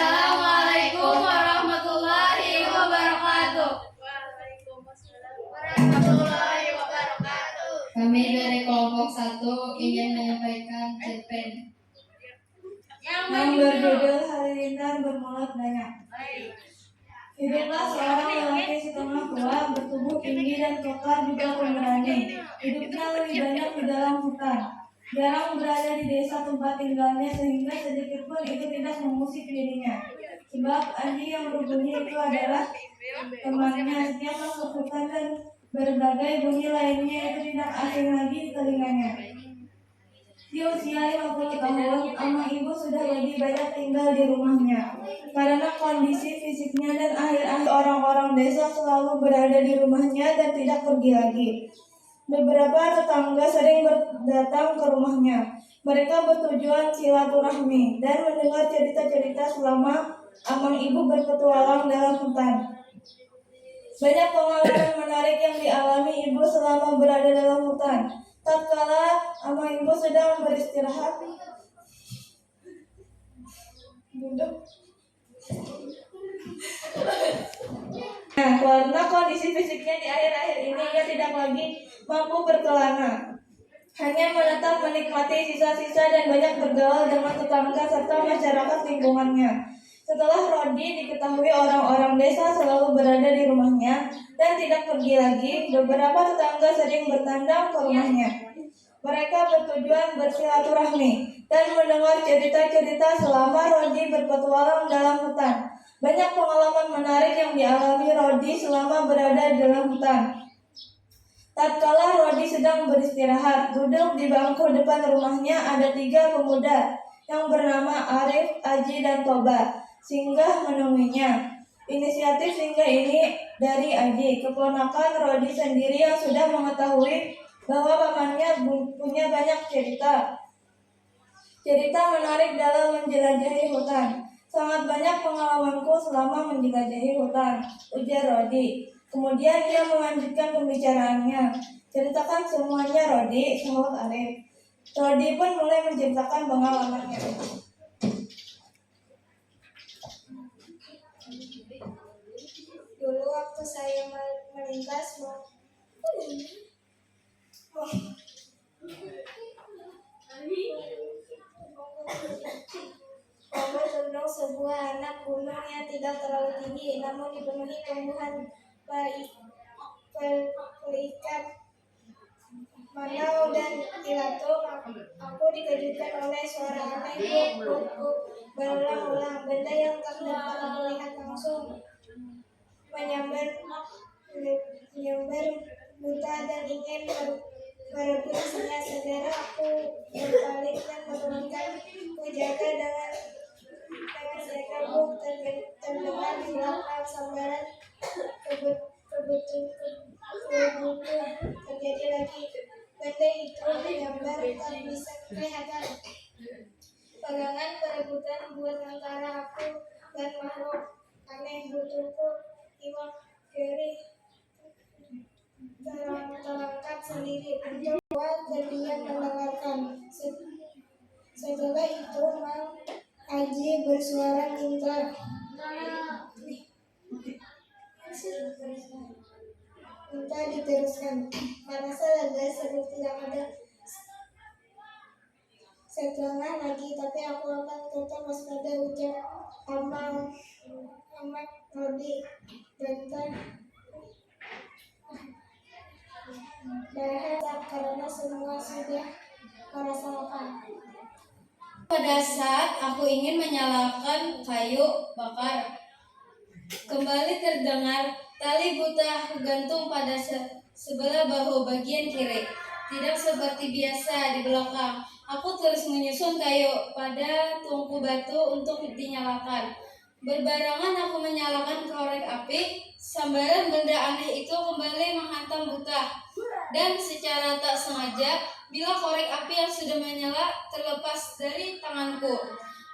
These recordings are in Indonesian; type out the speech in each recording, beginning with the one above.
Assalamualaikum warahmatullahi wabarakatuh. Waalaikumsalam warahmatullahi wabarakatuh. Kami dari kelompok 1 ingin menyampaikan cerpen yang berjudul Halilintar Bermulut Banyak. Hiduplah seorang lelaki setengah tua, bertubuh tinggi dan kekar juga pemberani. Hidupnya lebih banyak di dalam hutan. Jarang berada di desa tempat tinggalnya sehingga sedikit pun itu tidak mengusik dirinya. Sebab anjing yang berbunyi itu adalah temannya. Setiap masuk hutan dan berbagai bunyi lainnya itu tidak asing lagi di telinganya. Di usia 50 tahun, Amang Ibu sudah lebih banyak tinggal di rumahnya. Karena kondisi fisiknya dan akhir-akhir orang-orang desa selalu berada di rumahnya dan tidak pergi lagi. Beberapa tetangga sering datang ke rumahnya. Mereka bertujuan silaturahmi dan mendengar cerita-cerita selama Amang Ibu berpetualang dalam hutan. Banyak pengalaman menarik yang dialami Ibu selama berada dalam hutan. Tatkala Amang Ibu sedang beristirahat, duduk. Karena kondisi fisiknya di akhir-akhir ini ia tidak lagi mampu berkelana, hanya menetap menikmati sisa-sisa dan banyak bergaul dengan tetangga serta masyarakat lingkungannya. Setelah Rodi diketahui orang-orang desa selalu berada di rumahnya dan tidak pergi lagi, beberapa tetangga sering bertandang ke rumahnya. Mereka bertujuan bersilaturahmi dan mendengar cerita-cerita selama Rodi berpetualang dalam hutan. Banyak pengalaman menarik yang dialami Rodi selama berada dalam hutan. Tatkala Rodi sedang beristirahat, duduk di bangku depan rumahnya ada 3 pemuda yang bernama Arif, Aji, dan Toba singgah menemuinya. Inisiatif singgah ini dari Aji, keponakan Rodi sendiri yang sudah mengetahui bahwa pamannya punya banyak cerita menarik dalam menjelajahi hutan. Sangat banyak pengalamanku selama menjelajahi hutan, ujar Rodi. Kemudian dia melanjutkan pembicaraannya. Ceritakan semuanya, Rodi, sahut Arif. Rodi pun mulai menceritakan pengalamannya. Dulu waktu saya melintas Gunung, sebuah anak gunung yang tidak terlalu tinggi, namun dipenuhi tumbuhan pelikat, manau, dan ilatung. Aku dikejutkan oleh suara aneh buk berulang-ulang. Benda yang tak dapat melihat langsung menyambar buta dan ingin merebut isinya. Segera aku berbalik dan menurunkan senjata dengan senjata buk terdengar di belakang sambaran kebutuhan terjadi lagi. Benda itu menyambar tak bisa kelihatan. Pegangan perebutan buat antara aku dan makhluk aneh butuhku Imam Ferry terangkat sendiri untuk terdiam mendengarkan. Setelah itu Mang Aji bersuara minta diteruskan. Merasa lega sebab tidak ada setengah lagi, tapi aku akan tetap waspada, ujar Ahmad Rodi. Berharap karena semua sudah merasa lapar. Pada saat aku ingin menyalakan kayu bakar, kembali terdengar tali buta gantung pada sebelah bahu bagian kiri. Tidak seperti biasa di belakang. Aku terus menyusun kayu pada tungku batu untuk dinyalakan. Berbarengan aku menyalakan korek api, sambaran benda aneh itu kembali menghantam buta. Dan secara tak sengaja, bila korek api yang sudah menyala terlepas dari tanganku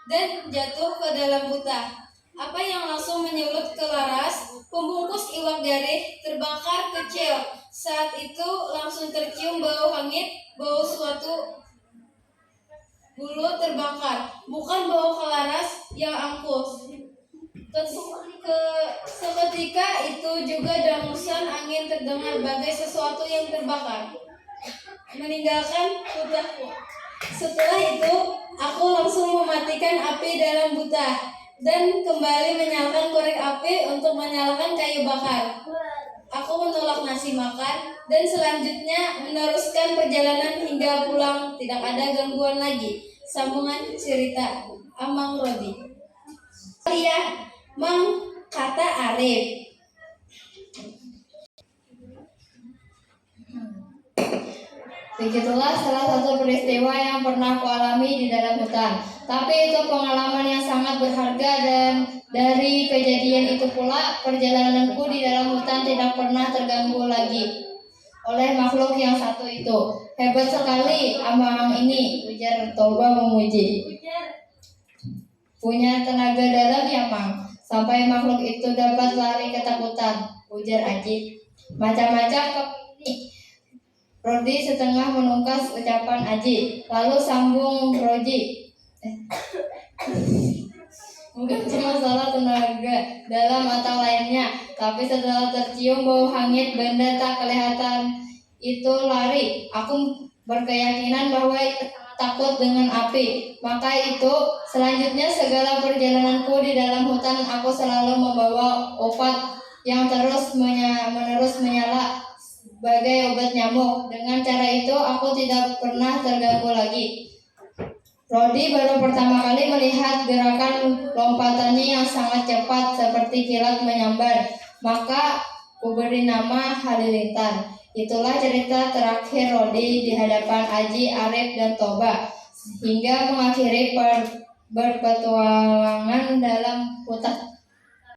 dan jatuh ke dalam buta. Apa yang langsung menyulut ke laras, pembungkus iwak garih terbakar kecil. Saat itu langsung tercium bau hangit, bau suatu bulu terbakar, bukan bau ke laras yang angkuh. Seketika itu juga dengusan angin terdengar bagai sesuatu yang terbakar, meninggalkan putaku. Setelah itu, aku langsung mematikan api dalam buta dan kembali menyalakan korek api untuk menyalakan kayu bakar. Aku menolak nasi makan dan selanjutnya meneruskan perjalanan hingga pulang. Tidak ada gangguan lagi. Sambungan cerita Amang Rodi. Iya, Mang, kata Arif. Begitulah salah satu peristiwa yang pernah kualami di dalam hutan. Tapi itu pengalaman yang sangat berharga, dan dari kejadian itu pula perjalananku di dalam hutan tidak pernah terganggu lagi oleh makhluk yang satu itu. Hebat sekali Amang ini, ujar Toba memuji. Punya tenaga dalam ya, Mang, sampai makhluk itu dapat lari ketakutan, ujar Aji. Macam-macam kau ini. Rodi setengah menungkas ucapan Aji, lalu sambung Rodi. Bukan cuma salah tenaga dalam atau lainnya, tapi setelah tercium bau hangit benda tak kelihatan itu lari. Aku berkeyakinan bahwa ia takut dengan api. Maka itu selanjutnya segala perjalananku di dalam hutan aku selalu membawa obat yang menerus menyala sebagai obat nyamuk. Dengan cara itu aku tidak pernah terganggu lagi. Rodi baru pertama kali melihat gerakan lompatannya yang sangat cepat seperti kilat menyambar. Maka kuberi nama Halilintar. Itulah cerita terakhir Rodi di hadapan Aji, Arif, dan Toba, hingga mengakhiri berpetualangan dalam hutan.